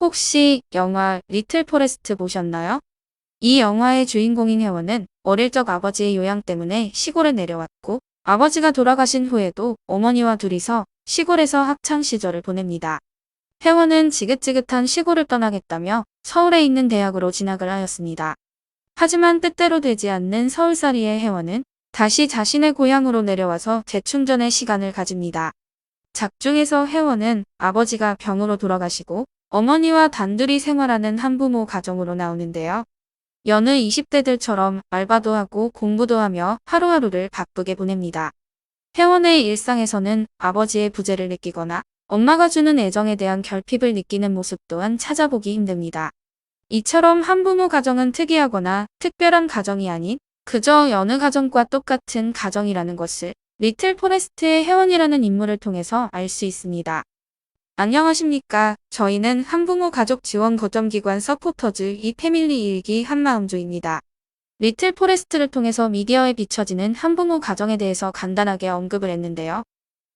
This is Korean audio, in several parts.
혹시 영화 리틀 포레스트 보셨나요? 이 영화의 주인공인 혜원은 어릴 적 아버지의 요양 때문에 시골에 내려왔고 아버지가 돌아가신 후에도 어머니와 둘이서 시골에서 학창 시절을 보냅니다. 혜원은 지긋지긋한 시골을 떠나겠다며 서울에 있는 대학으로 진학을 하였습니다. 하지만 뜻대로 되지 않는 서울살이의 혜원은 다시 자신의 고향으로 내려와서 재충전의 시간을 가집니다. 작중에서 혜원은 아버지가 병으로 돌아가시고 어머니와 단둘이 생활하는 한부모 가정으로 나오는데요. 여느 20대들처럼 알바도 하고 공부도 하며 하루하루를 바쁘게 보냅니다. 혜원의 일상에서는 아버지의 부재를 느끼거나 엄마가 주는 애정에 대한 결핍을 느끼는 모습 또한 찾아보기 힘듭니다. 이처럼 한부모 가정은 특이하거나 특별한 가정이 아닌 그저 여느 가정과 똑같은 가정이라는 것을 리틀 포레스트의 혜원이라는 인물을 통해서 알 수 있습니다. 안녕하십니까. 저희는 한부모 가족 지원 거점기관 서포터즈 이 패밀리 일기 한마음조입니다. 리틀 포레스트를 통해서 미디어에 비춰지는 한부모 가정에 대해서 간단하게 언급을 했는데요.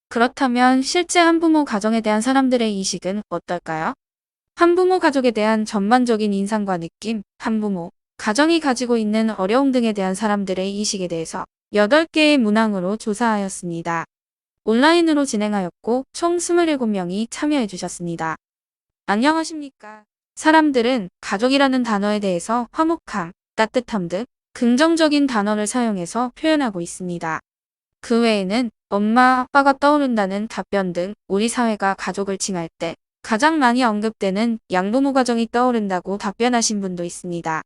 그렇다면 실제 한부모 가정에 대한 사람들의 인식은 어떨까요? 한부모 가족에 대한 전반적인 인상과 느낌, 한부모 가정이 가지고 있는 어려움 등에 대한 사람들의 인식에 대해서 8개의 문항으로 조사하였습니다. 온라인으로 진행하였고 총 27명이 참여해 주셨습니다. 안녕하십니까. 사람들은 가족이라는 단어에 대해서 화목함, 따뜻함 등 긍정적인 단어를 사용해서 표현하고 있습니다. 그 외에는 엄마, 아빠가 떠오른다는 답변 등 우리 사회가 가족을 칭할 때 가장 많이 언급되는 양부모 가정이 떠오른다고 답변하신 분도 있습니다.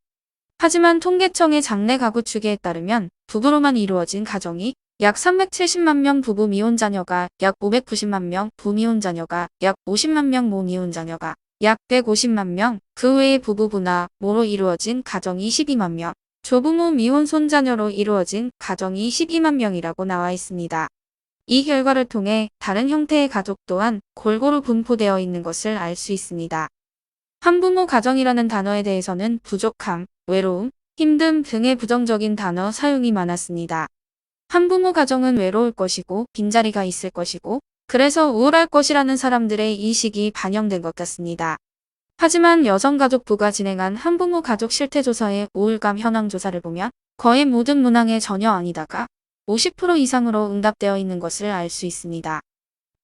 하지만 통계청의 장래 가구 추계에 따르면 부부로만 이루어진 가정이 약 370만 명 부부 미혼 자녀가 약 590만 명 부미혼 자녀가 약 50만 명 모미혼 자녀가 약 150만 명, 그 외에 부부부나 모로 이루어진 가정이 12만 명, 조부모 미혼 손자녀로 이루어진 가정이 12만 명이라고 나와 있습니다. 이 결과를 통해 다른 형태의 가족 또한 골고루 분포되어 있는 것을 알 수 있습니다. 한부모 가정이라는 단어에 대해서는 부족함, 외로움, 힘듦 등의 부정적인 단어 사용이 많았습니다. 한부모 가정은 외로울 것이고 빈자리가 있을 것이고 그래서 우울할 것이라는 사람들의 인식이 반영된 것 같습니다. 하지만 여성가족부가 진행한 한부모 가족 실태조사의 우울감 현황 조사를 보면 거의 모든 문항에 전혀 아니다가 50% 이상으로 응답되어 있는 것을 알 수 있습니다.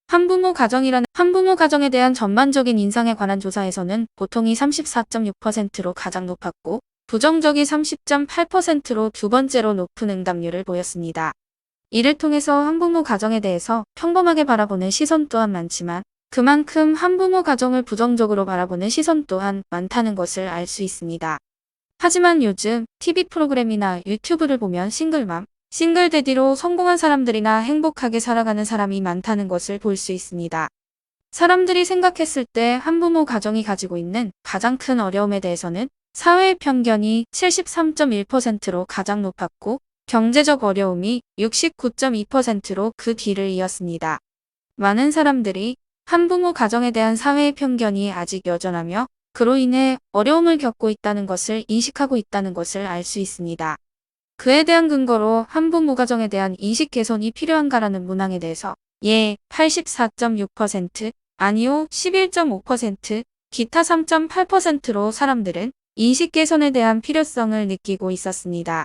한부모 가정에 대한 전반적인 인상에 관한 조사에서는 보통이 34.6%로 가장 높았고 부정적이 30.8%로 두 번째로 높은 응답률을 보였습니다. 이를 통해서 한부모 가정에 대해서 평범하게 바라보는 시선 또한 많지만 그만큼 한부모 가정을 부정적으로 바라보는 시선 또한 많다는 것을 알 수 있습니다. 하지만 요즘 TV 프로그램이나 유튜브를 보면 싱글맘, 싱글데디로 성공한 사람들이나 행복하게 살아가는 사람이 많다는 것을 볼 수 있습니다. 사람들이 생각했을 때 한부모 가정이 가지고 있는 가장 큰 어려움에 대해서는 사회의 편견이 73.1%로 가장 높았고 경제적 어려움이 69.2%로 그 뒤를 이었습니다. 많은 사람들이 한부모 가정에 대한 사회의 편견이 아직 여전하며 그로 인해 어려움을 겪고 있다는 것을 인식하고 있다는 것을 알 수 있습니다. 그에 대한 근거로 한부모 가정에 대한 인식 개선이 필요한가라는 문항에 대해서 예, 84.6%, 아니요, 11.5%, 기타 3.8%로 사람들은 인식 개선에 대한 필요성을 느끼고 있었습니다.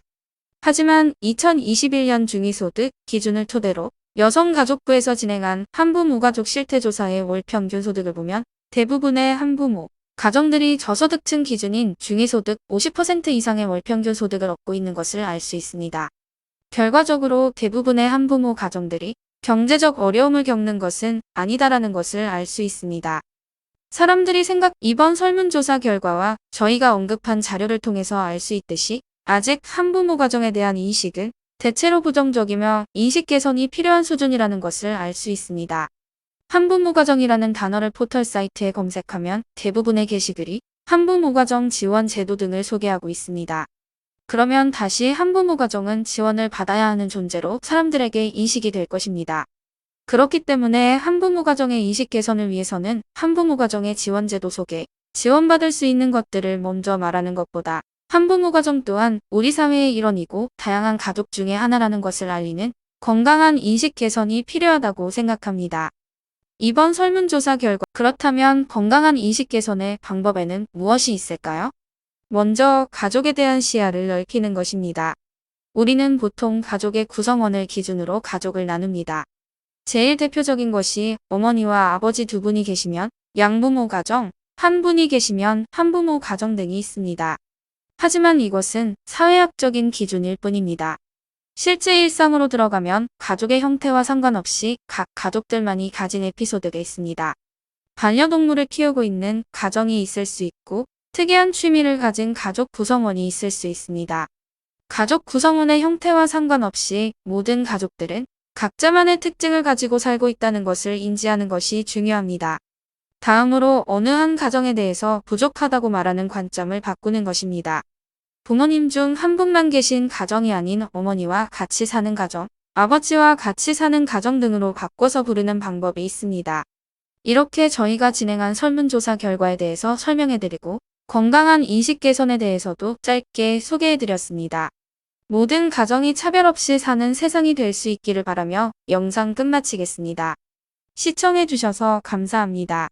하지만 2021년 중위소득 기준을 토대로 여성가족부에서 진행한 한부모 가족 실태조사의 월 평균 소득을 보면 대부분의 한부모 가정들이 저소득층 기준인 중위소득 50% 이상의 월평균 소득을 얻고 있는 것을 알 수 있습니다. 결과적으로 대부분의 한부모 가정들이 경제적 어려움을 겪는 것은 아니다라는 것을 알 수 있습니다. 이번 설문조사 결과와 저희가 언급한 자료를 통해서 알 수 있듯이 아직 한부모 가정에 대한 인식은 대체로 부정적이며 인식 개선이 필요한 수준이라는 것을 알 수 있습니다. 한부모 가정이라는 단어를 포털 사이트에 검색하면 대부분의 게시글이 한부모 가정 지원 제도 등을 소개하고 있습니다. 그러면 다시 한부모 가정은 지원을 받아야 하는 존재로 사람들에게 인식이 될 것입니다. 그렇기 때문에 한부모 가정의 인식 개선을 위해서는 한부모 가정의 지원 제도 속에 지원받을 수 있는 것들을 먼저 말하는 것보다 한부모 가정 또한 우리 사회의 일원이고 다양한 가족 중에 하나라는 것을 알리는 건강한 인식 개선이 필요하다고 생각합니다. 이번 설문조사 결과, 그렇다면 건강한 인식 개선의 방법에는 무엇이 있을까요? 먼저 가족에 대한 시야를 넓히는 것입니다. 우리는 보통 가족의 구성원을 기준으로 가족을 나눕니다. 제일 대표적인 것이 어머니와 아버지 두 분이 계시면 양부모 가정, 한 분이 계시면 한부모 가정 등이 있습니다. 하지만 이것은 사회학적인 기준일 뿐입니다. 실제 일상으로 들어가면 가족의 형태와 상관없이 각 가족들만이 가진 에피소드가 있습니다. 반려동물을 키우고 있는 가정이 있을 수 있고, 특이한 취미를 가진 가족 구성원이 있을 수 있습니다. 가족 구성원의 형태와 상관없이 모든 가족들은 각자만의 특징을 가지고 살고 있다는 것을 인지하는 것이 중요합니다. 다음으로 어느 한 가정에 대해서 부족하다고 말하는 관점을 바꾸는 것입니다. 부모님 중 한 분만 계신 가정이 아닌 어머니와 같이 사는 가정, 아버지와 같이 사는 가정 등으로 바꿔서 부르는 방법이 있습니다. 이렇게 저희가 진행한 설문조사 결과에 대해서 설명해드리고 건강한 인식 개선에 대해서도 짧게 소개해드렸습니다. 모든 가정이 차별 없이 사는 세상이 될 수 있기를 바라며 영상 끝마치겠습니다. 시청해주셔서 감사합니다.